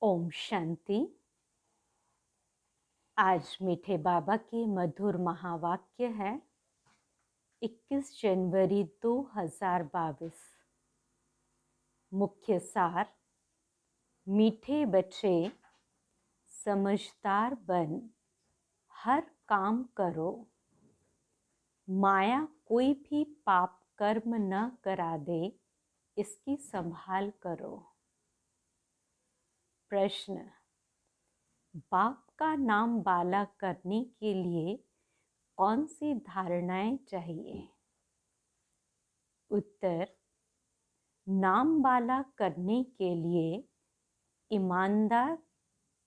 ओम शांति। आज मीठे बाबा के मधुर महावाक्य है 21 जनवरी 2022। मुख्य सार। मीठे बच्चे, समझदार बन हर काम करो। माया कोई भी पाप कर्म न करा दे, इसकी संभाल करो। प्रश्न। बाप का नाम बाला करने के लिए कौन सी धारणाएं चाहिए? उत्तर। नाम बाला करने के लिए ईमानदार,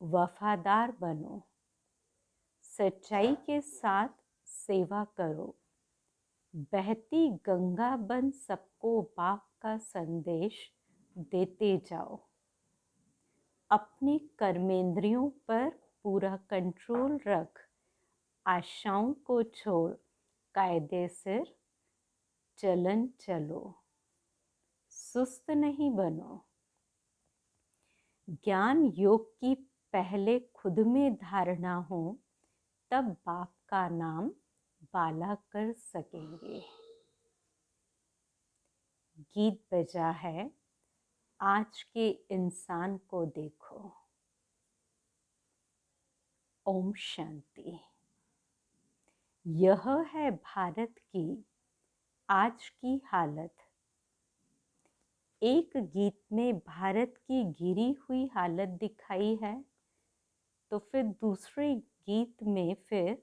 वफादार बनो। सच्चाई के साथ सेवा करो। बहती गंगा बन सबको बाप का संदेश देते जाओ। अपने कर्मेंद्रियों पर पूरा कंट्रोल रख। आशाओं को छोड़ कायदे से चलन चलो। सुस्त नहीं बनो। ज्ञान योग की पहले खुद में धारणा हो, तब बाप का नाम बाला कर सकेंगे। गीत बजा है, आज के इंसान को देखो। ओम शांति। यह है भारत की आज की हालत। एक गीत में भारत की गिरी हुई हालत दिखाई है, तो फिर दूसरे गीत में फिर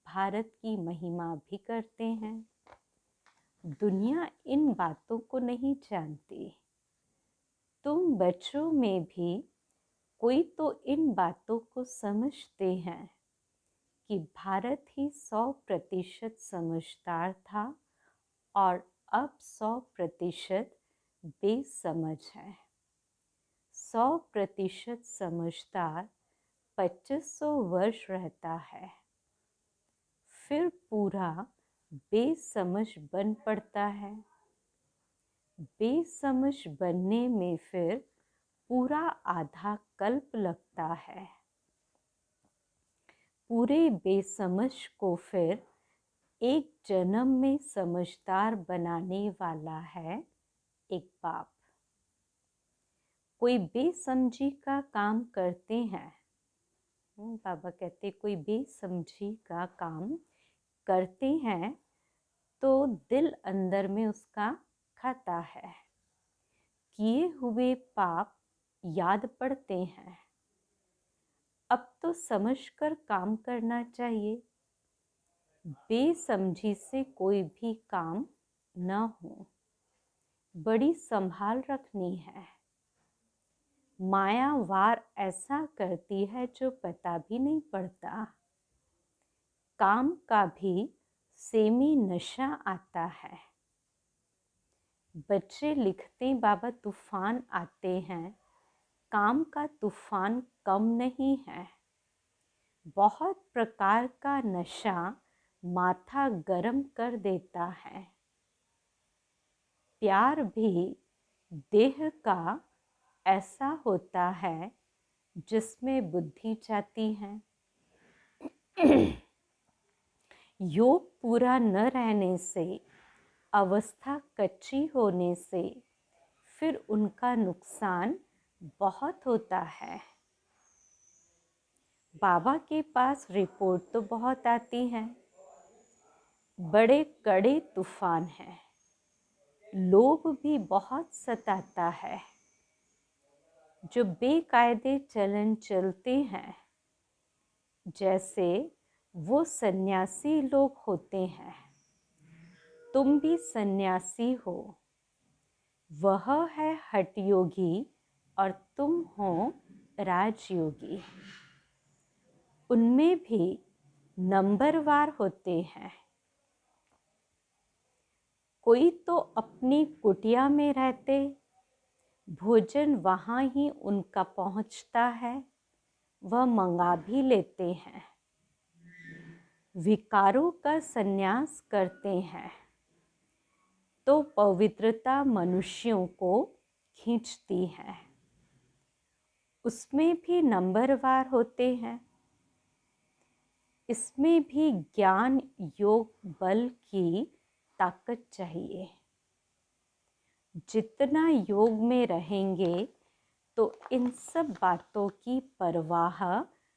भारत की महिमा भी करते हैं। दुनिया इन बातों को नहीं जानती। तुम बच्चों में भी कोई तो इन बातों को समझते हैं कि भारत ही 100% समझदार था और अब 100% बेसमझ है। 100% समझदार 2500 वर्ष रहता है, फिर पूरा बेसमझ बन पड़ता है। बेसमझ बनने में फिर पूरा आधा कल्प लगता है। पूरे बेसमझ को फिर एक जन्म में समझदार बनाने वाला है एक बाप। कोई बेसमझी का काम करते हैं, बाबा कहते कोई बेसमझी का काम करते हैं तो दिल अंदर में उसका खाता है। किए हुए पाप याद पड़ते हैं। अब तो समझकर काम करना चाहिए। बेसमझी से कोई भी काम न हो। बड़ी संभाल रखनी है। माया वार ऐसा करती है जो पता भी नहीं पड़ता। काम का भी सेमी नशा आता है। बच्चे लिखते बाबा तूफान आते हैं, काम का तूफान कम नहीं है। बहुत प्रकार का नशा माथा गरम कर देता है। प्यार भी देह का ऐसा होता है जिसमें बुद्धि जाती है। योग पूरा न रहने से, अवस्था कच्ची होने से फिर उनका नुकसान बहुत होता है। बाबा के पास रिपोर्ट तो बहुत आती है, बड़े कड़े तूफान हैं। लोभ भी बहुत सताता है। जो बेकायदे चलन चलते हैं, जैसे वो सन्यासी लोग होते हैं। तुम भी सन्यासी हो। वह है हठ योगी और तुम हो राजयोगी। उनमें भी नंबरवार होते हैं। कोई तो अपनी कुटिया में रहते, भोजन वहाँ ही उनका पहुँचता है, वह मंगा भी लेते हैं। विकारों का संन्यास करते हैं तो पवित्रता मनुष्यों को खींचती है। उसमें भी नंबरवार होते हैं। इसमें भी ज्ञान योग बल की ताकत चाहिए। जितना योग में रहेंगे तो इन सब बातों की परवाह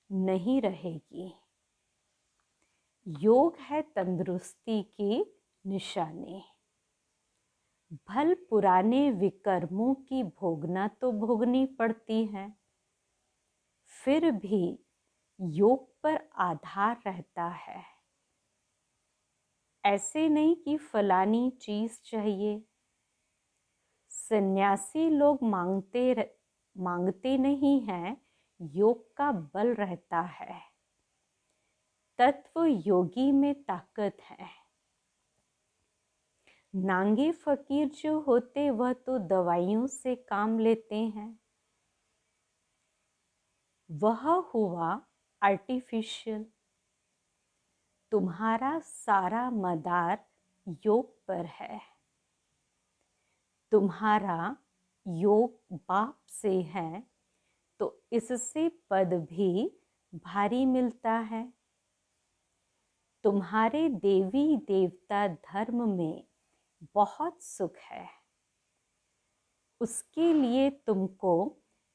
नहीं रहेगी। योग है तंदुरुस्ती की निशानी। भल पुराने विकर्मों की भोगना तो भोगनी पड़ती है, फिर भी योग पर आधार रहता है। ऐसे नहीं कि फलानी चीज चाहिए। सन्यासी लोग मांगते नहीं हैं, योग का बल रहता है। तत्व योगी में ताकत है। नांगे फकीर जो होते वह तो दवाइयों से काम लेते हैं। वह हुआ आर्टिफिशियल। तुम्हारा सारा मदार योग पर है। तुम्हारा योग बाप से है तो इससे पद भी भारी मिलता है। तुम्हारे देवी देवता धर्म में बहुत सुख है। उसके लिए तुमको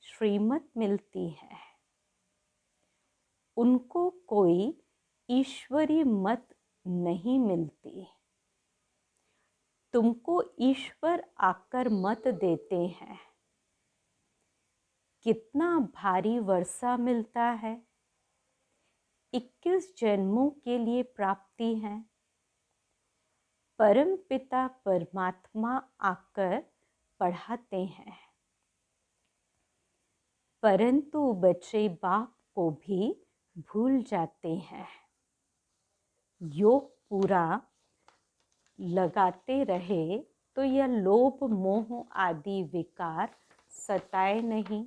श्रीमत मिलती है। उनको कोई ईश्वरी मत नहीं मिलती। तुमको ईश्वर आकर मत देते हैं। कितना भारी वर्षा मिलता है। 21 जन्मों के लिए प्राप्ति है। परम पिता परमात्मा आकर पढ़ाते हैं, परंतु बच्चे बाप को भी भूल जाते हैं। योग पूरा लगाते रहे तो यह लोभ मोह आदि विकार सताए नहीं।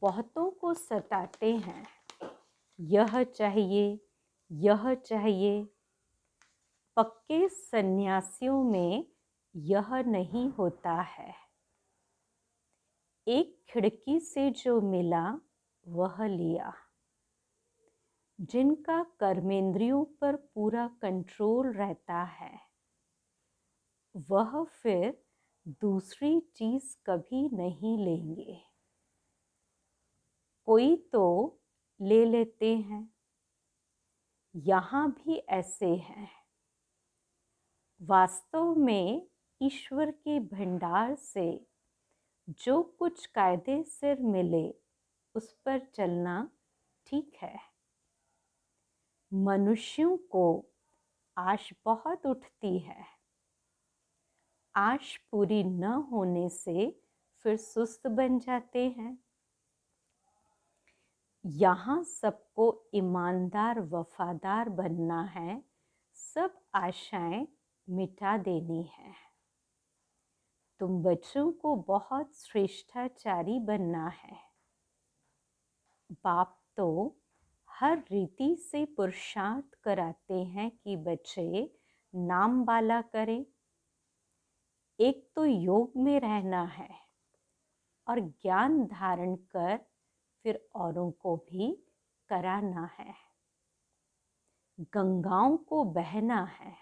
बहुतों को सताते हैं, यह चाहिए यह चाहिए। पक्के सन्यासियों में यह नहीं होता है। एक खिड़की से जो मिला वह लिया। जिनका कर्मेंद्रियों पर पूरा कंट्रोल रहता है वह फिर दूसरी चीज कभी नहीं लेंगे। कोई तो ले लेते हैं। यहाँ भी ऐसे हैं। वास्तव में ईश्वर के भंडार से जो कुछ कायदे सिर मिले उस पर चलना ठीक है। मनुष्यों को आश बहुत उठती है। आश पूरी न होने से फिर सुस्त बन जाते हैं। यहाँ सबको ईमानदार वफादार बनना है। सब आशाएं मिटा देनी है। तुम बच्चों को बहुत श्रेष्ठाचारी बनना है। बाप तो हर रीति से पुरुषार्थ कराते हैं कि बच्चे नाम बाला करें। एक तो योग में रहना है और ज्ञान धारण कर फिर औरों को भी कराना है। गंगाओं को बहना है,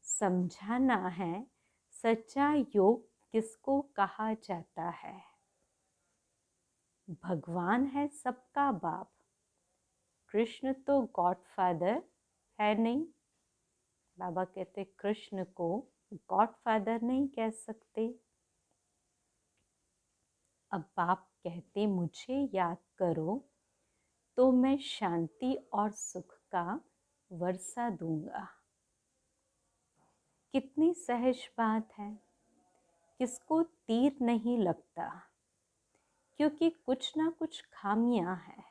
समझाना है सच्चा योग किसको कहा जाता है। भगवान है सबका बाप। कृष्ण तो गॉडफादर है नहीं। बाबा कहते कृष्ण को गॉडफादर नहीं कह सकते। अब बाप कहते मुझे याद करो तो मैं शांति और सुख का वर्षा दूंगा। कितनी सहज बात है। किसको तीर नहीं लगता, क्योंकि कुछ ना कुछ खामियां हैं।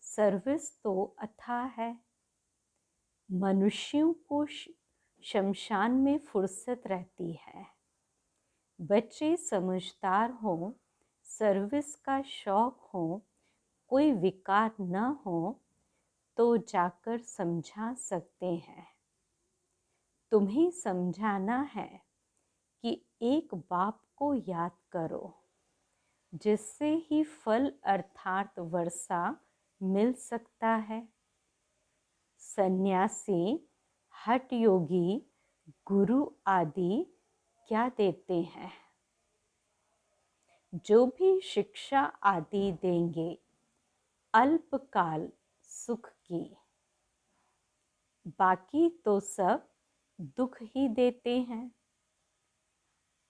सर्विस तो अथाह है। मनुष्यों को शमशान में फुर्सत रहती है। बच्चे समझदार हों, सर्विस का शौक हो, कोई विकार न हो तो जाकर समझा सकते हैं। तुम्हें समझाना है कि एक बाप को याद करो। जिससे ही फल अर्थात वर्षा मिल सकता है। सन्यासी, हठ योगी, गुरु आदि क्या देते हैं? जो भी शिक्षा आदि देंगे अल्पकाल सुख की, बाकी तो सब दुख ही देते हैं।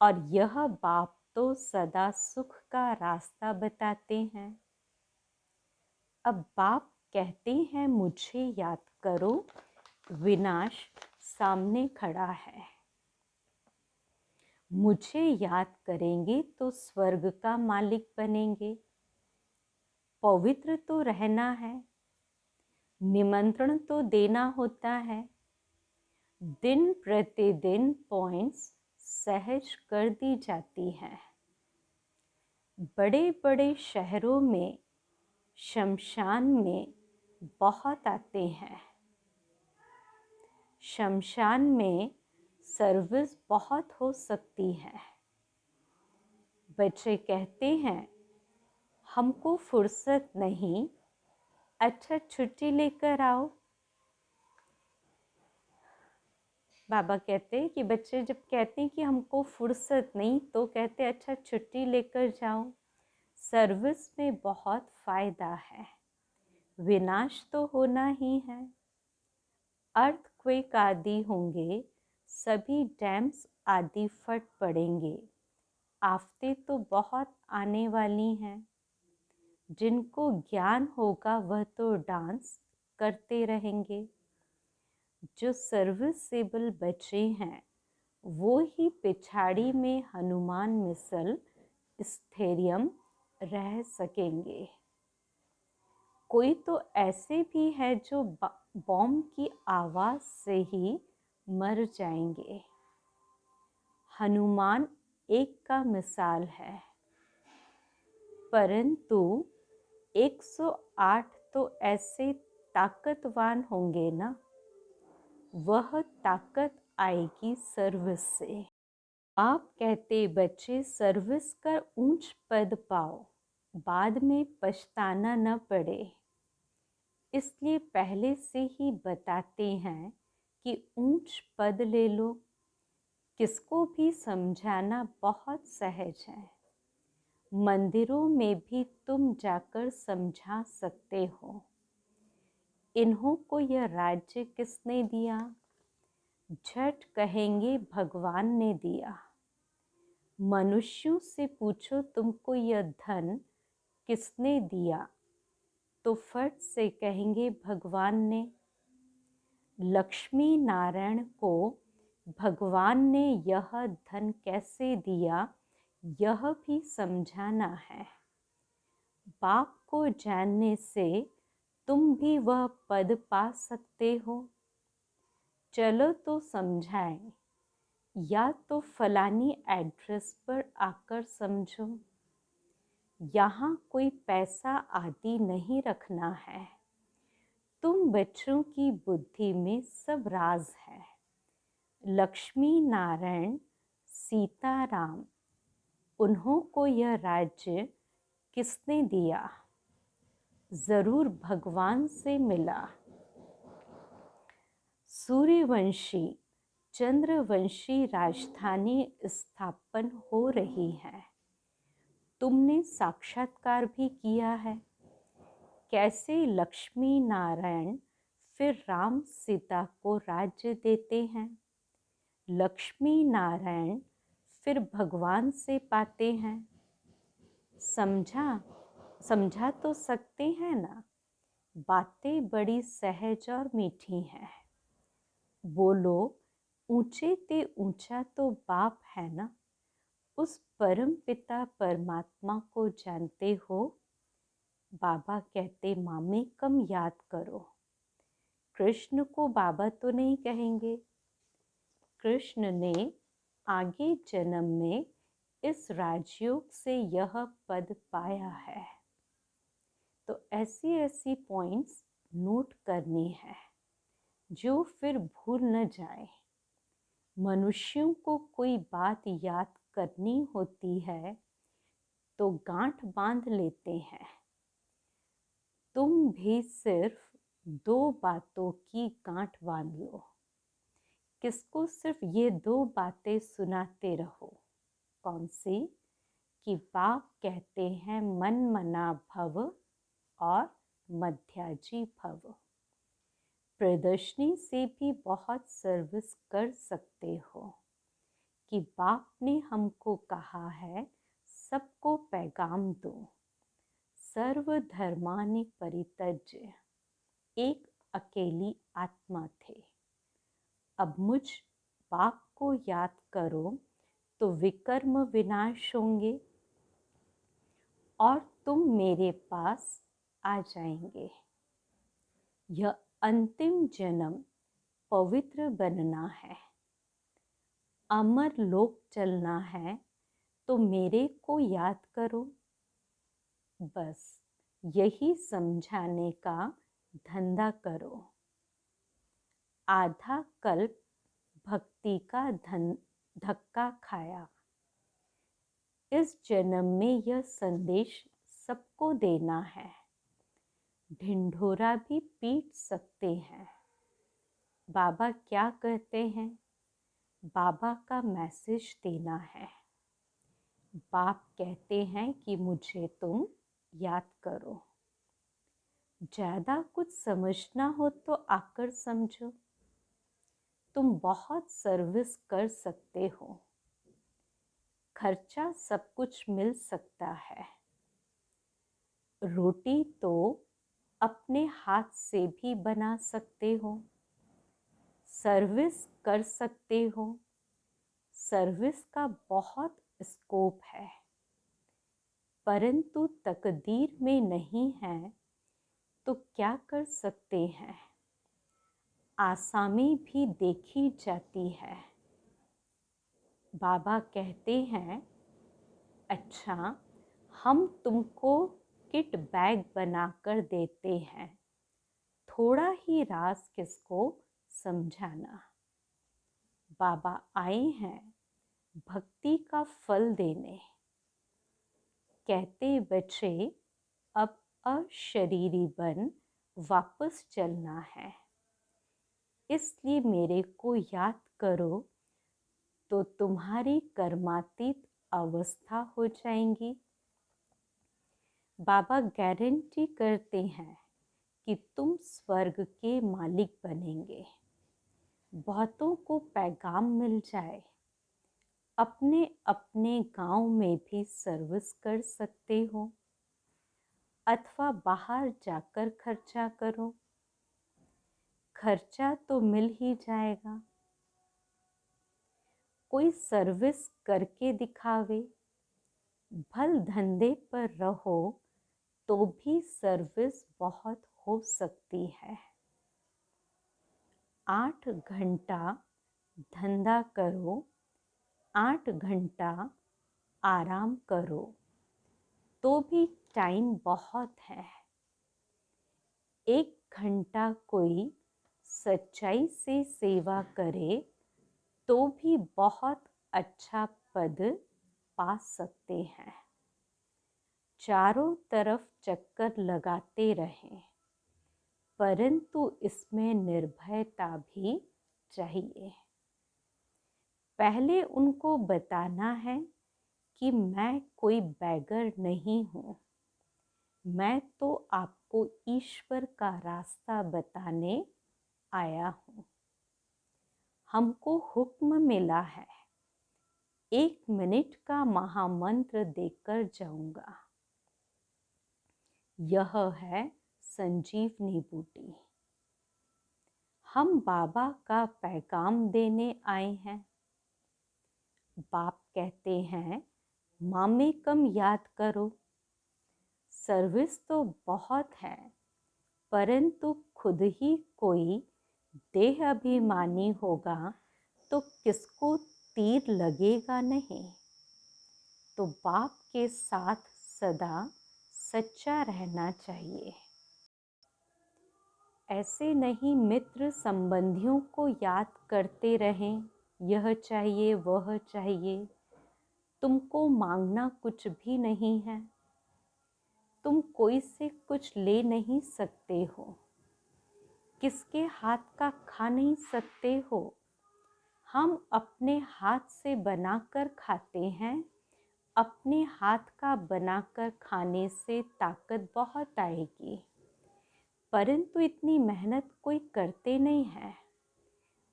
और यह बाप तो सदा सुख का रास्ता बताते हैं। अब बाप कहते हैं मुझे याद करो, विनाश सामने खड़ा है। मुझे याद करेंगे तो स्वर्ग का मालिक बनेंगे। पवित्र तो रहना है, निमंत्रण तो देना होता है। दिन प्रतिदिन पॉइंट्स सहज कर दी जाती हैं। बड़े बड़े शहरों में शमशान में बहुत आते हैं। शमशान में सर्विस बहुत हो सकती है। बच्चे कहते हैं हमको फुर्सत नहीं, अच्छा छुट्टी लेकर आओ। बाबा कहते हैं कि बच्चे जब कहते हैं कि हमको फुर्सत नहीं, तो कहते हैं अच्छा छुट्टी लेकर जाओ। सर्विस में बहुत फायदा है। विनाश तो होना ही है। अर्थक्वेक आदि होंगे, सभी डैम्स आदि फट पड़ेंगे। आफतें तो बहुत आने वाली हैं। जिनको ज्ञान होगा वह तो डांस करते रहेंगे। जो सर्विसेबल बच्चे हैं वो ही पिछाड़ी में हनुमान मिसल स्थैर्यम रह सकेंगे। कोई तो ऐसे भी है जो बॉम्ब की आवाज से ही मर जाएंगे। हनुमान एक का मिसाल है, परंतु 108 तो ऐसे ताकतवान होंगे ना, वह ताकत आएगी सर्विस से। आप कहते बच्चे सर्विस कर ऊंच पद पाओ, बाद में पछताना न पड़े। इसलिए पहले से ही बताते हैं कि ऊंच पद ले लो। किसको भी समझाना बहुत सहज है। मंदिरों में भी तुम जाकर समझा सकते हो। इन्हों को यह राज्य किसने दिया? झट कहेंगे भगवान ने दिया। मनुष्यों से पूछो तुमको यह धन किसने दिया, तो फट से कहेंगे भगवान ने। लक्ष्मी नारायण को भगवान ने यह धन कैसे दिया, यह भी समझाना है। बाप को जानने से तुम भी वह पद पा सकते हो। चलो तो समझाएं, या तो फलानी एड्रेस पर आकर समझो। यहाँ कोई पैसा आदि नहीं रखना है। तुम बच्चों की बुद्धि में सब राज है। लक्ष्मी नारायण, सीताराम, उन्हों को यह राज्य किसने दिया? जरूर भगवान से मिला। सूर्यवंशी, चंद्रवंशी राजधानी स्थापन हो रही है। तुमने साक्षात्कार भी किया है। कैसे लक्ष्मी नारायण फिर राम सीता को राज्य देते हैं। लक्ष्मी नारायण फिर भगवान से पाते हैं। समझा तो सकते हैं ना। बातें बड़ी सहज और मीठी हैं। बोलो ऊंचे ते ऊंचा तो बाप है ना। उस परम पिता परमात्मा को जानते हो। बाबा कहते मामे कम याद करो। कृष्ण को बाबा तो नहीं कहेंगे। कृष्ण ने आगे जन्म में इस राजयोग से यह पद पाया है। तो ऐसी ऐसी पॉइंट्स नोट करनी है जो फिर भूल न जाए। मनुष्यों को कोई बात याद करनी होती है तो गांठ बांध लेते हैं। तुम भी सिर्फ 2 बातों की गांठ बांध लो। किसको सिर्फ ये 2 बातें सुनाते रहो। कौन सी? कि बाप कहते हैं मन मना भव और मध्याजी भव। प्रदर्शनी से भी बहुत सर्विस कर सकते हो कि बाप ने हमको कहा है सबको पैगाम दो, सर्वधर्मानि परित्यज्य। एक अकेली आत्मा थे। अब मुझ बाप को याद करो तो विकर्म विनाश होंगे और तुम मेरे पास आ जाएंगे। यह अंतिम जन्म पवित्र बनना है, अमर लोक चलना है, तो मेरे को याद करो। बस यही समझाने का धंधा करो। आधा कल्प भक्ति का धक्का खाया। इस जन्म में यह संदेश सबको देना है। ढिंढोरा भी पीट सकते हैं। बाबा क्या कहते हैं? बाबा का मैसेज देना है। बाप कहते हैं कि मुझे तुम याद करो। ज़्यादा कुछ समझना हो तो आकर समझो। तुम बहुत सर्विस कर सकते हो। खर्चा सब कुछ मिल सकता है। रोटी तो अपने हाथ से भी बना सकते हो। सर्विस कर सकते हो। सर्विस का बहुत स्कोप है, परंतु तकदीर में नहीं है तो क्या कर सकते हैं। आसामी भी देखी जाती है। बाबा कहते हैं, अच्छा हम तुमको किट बैग बनाकर देते हैं, थोड़ा ही राज किसको समझाना। बाबा आए हैं भक्ति का फल देने। कहते बच्चे अब अशरीरी बन वापस चलना है, इसलिए मेरे को याद करो तो तुम्हारी कर्मातीत अवस्था हो जाएंगी। बाबा गारंटी करते हैं कि तुम स्वर्ग के मालिक बनेंगे। बहुतों को पैगाम मिल जाए। अपने अपने गांव में भी सर्विस कर सकते हो अथवा बाहर जाकर खर्चा करो। खर्चा तो मिल ही जाएगा। कोई सर्विस करके दिखावे। भल धंधे पर रहो तो भी सर्विस बहुत हो सकती है। 8 घंटा धंधा करो, 8 घंटा आराम करो, तो भी टाइम बहुत है। 1 घंटा कोई सच्चाई से सेवा करे तो भी बहुत अच्छा पद पा सकते हैं। चारों तरफ चक्कर लगाते रहें, परंतु इसमें निर्भयता भी चाहिए। पहले उनको बताना है कि मैं कोई बैगर नहीं हूँ। मैं तो आपको ईश्वर का रास्ता बताने आया हूँ। हमको हुक्म मिला है, 1 मिनट का महामंत्र देकर जाऊंगा। यह है संजीवनी बूटी। हम बाबा का पैगाम देने आए हैं। बाप कहते हैं मामे कम याद करो। सर्विस तो बहुत है, परंतु खुद ही कोई देह अभिमानी होगा तो किसको तीर लगेगा नहीं। तो बाप के साथ सदा सच्चा रहना चाहिए। ऐसे नहीं मित्र संबंधियों को याद करते रहें, यह चाहिए वह चाहिए, तुमको मांगना कुछ भी नहीं है, तुम कोई से कुछ ले नहीं सकते हो, किसके हाथ का खा नहीं सकते हो। हम अपने हाथ से बनाकर खाते हैं, अपने हाथ का बनाकर खाने से ताकत बहुत आएगी, परंतु इतनी मेहनत कोई करते नहीं है।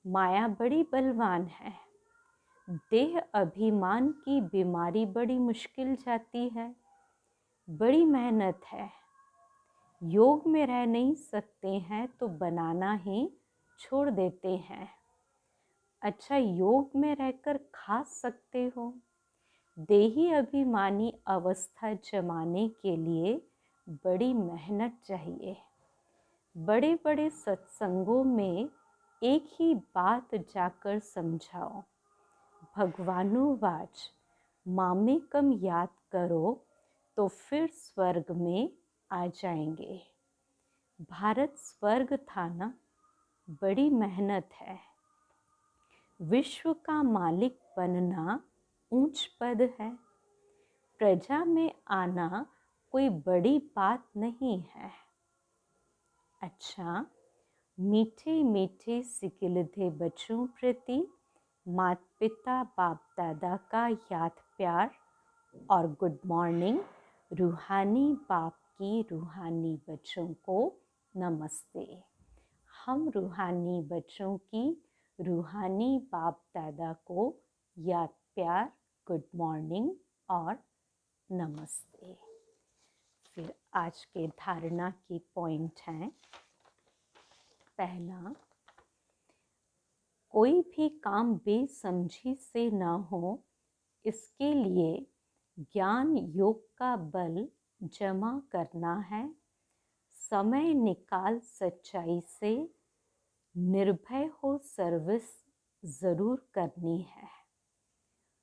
माया बड़ी बलवान है, देह अभिमान की बीमारी बड़ी मुश्किल जाती है, बड़ी मेहनत है। योग में रह नहीं सकते हैं तो बनाना ही छोड़ देते हैं। अच्छा, योग में रहकर खा सकते हो। देही अभिमानी अवस्था जमाने के लिए बड़ी मेहनत चाहिए। बड़े बड़े सत्संगों में एक ही बात जाकर समझाओ, भगवानुवाच मामे कम याद करो तो फिर स्वर्ग में आ जाएंगे। भारत स्वर्ग था ना, बड़ी मेहनत है। विश्व का मालिक बनना ऊंच पद है, प्रजा में आना कोई बड़ी बात नहीं है। अच्छा, मीठे मीठे सिकिलधे बच्चों प्रति माता पिता बाप दादा का याद प्यार और गुड मॉर्निंग। रूहानी बाप की रूहानी बच्चों को नमस्ते। हम रूहानी बच्चों की रूहानी बाप दादा को याद प्यार, गुड मॉर्निंग और नमस्ते। फिर आज के धारणा की पॉइंट हैं। पहला, कोई भी काम बेसमझी से ना हो, इसके लिए ज्ञान योग का बल जमा करना है। समय निकाल सच्चाई से निर्भय हो सर्विस ज़रूर करनी है,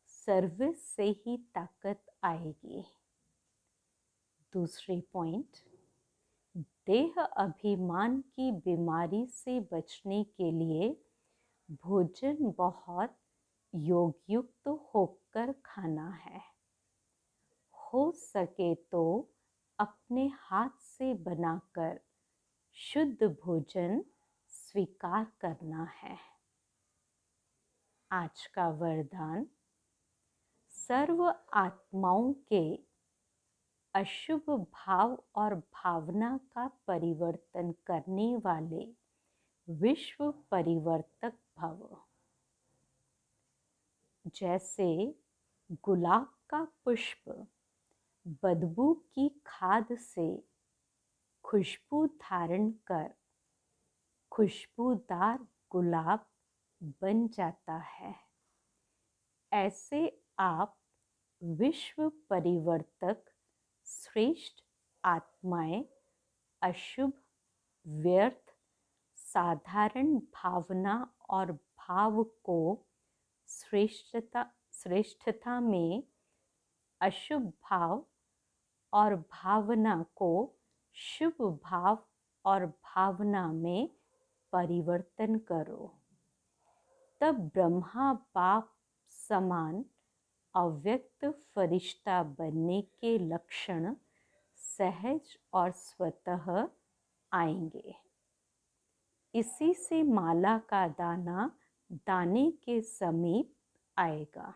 सर्विस से ही ताकत आएगी। दूसरी पॉइंट, देह अभिमान की बीमारी से बचने के लिए भोजन बहुत योगयुक्त होकर खाना है। हो सके तो अपने हाथ से बनाकर शुद्ध भोजन स्वीकार करना है। आज का वरदान, सर्व आत्माओं के अशुभ भाव और भावना का परिवर्तन करने वाले विश्व परिवर्तक भव। जैसे गुलाब का पुष्प बदबू की खाद से खुशबू धारण कर खुशबूदार गुलाब बन जाता है, ऐसे आप विश्व परिवर्तक श्रेष्ठ आत्माएं अशुभ, व्यर्थ, साधारण भावना और भाव को श्रेष्ठता में, अशुभ भाव और भावना को शुभ भाव और भावना में परिवर्तन करो। तब ब्रह्मा बाप समान अव्यक्त फरिश्ता बनने के लक्षण सहज और स्वतः आएंगे। इसी से माला का दाना दाने के समीप आएगा।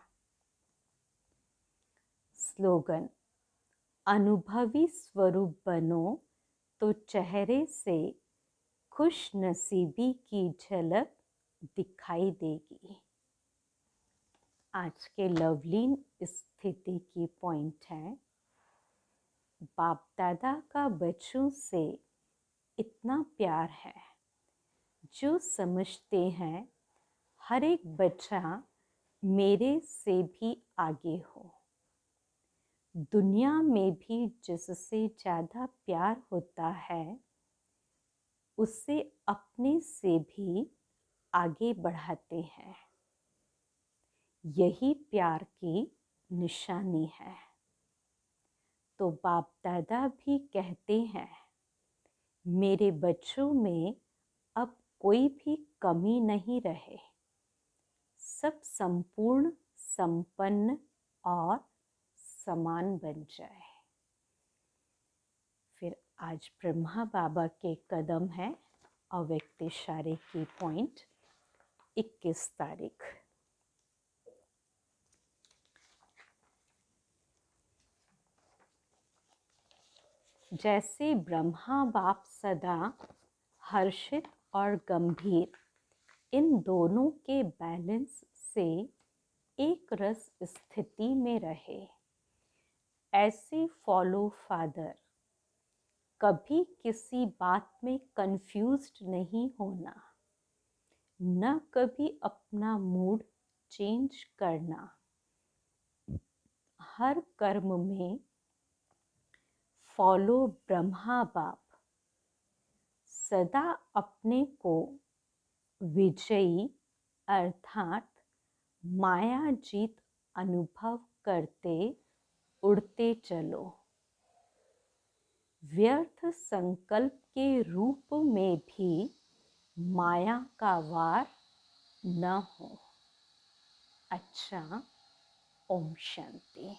स्लोगन, अनुभवी स्वरूप बनो तो चेहरे से खुश नसीबी की झलक दिखाई देगी। आज के लवलीन स्थिति की पॉइंट है, बाप दादा का बच्चों से इतना प्यार है जो समझते हैं हर एक बच्चा मेरे से भी आगे हो। दुनिया में भी जिससे ज़्यादा प्यार होता है उससे अपने से भी आगे बढ़ाते हैं। यही प्यार की निशानी है। तो बाप दादा भी कहते हैं, मेरे बच्चों में अब कोई भी कमी नहीं रहे, सब संपूर्ण, संपन्न, और समान बन जाए। फिर आज ब्रह्मा बाबा के कदम है अव्यक्त इशारे की पॉइंट 21 तारीख। जैसे ब्रह्मा बाप सदा हर्षित और गंभीर इन दोनों के बैलेंस से एक रस स्थिति में रहे, ऐसे फॉलो फादर कभी किसी बात में कंफ्यूज्ड नहीं होना, न कभी अपना मूड चेंज करना, हर कर्म में फॉलो ब्रह्मा बाप, सदा अपने को विजयी अर्थात माया जीत अनुभव करते उड़ते चलो, व्यर्थ संकल्प के रूप में भी माया का वार न हो। अच्छा, ओम शांति।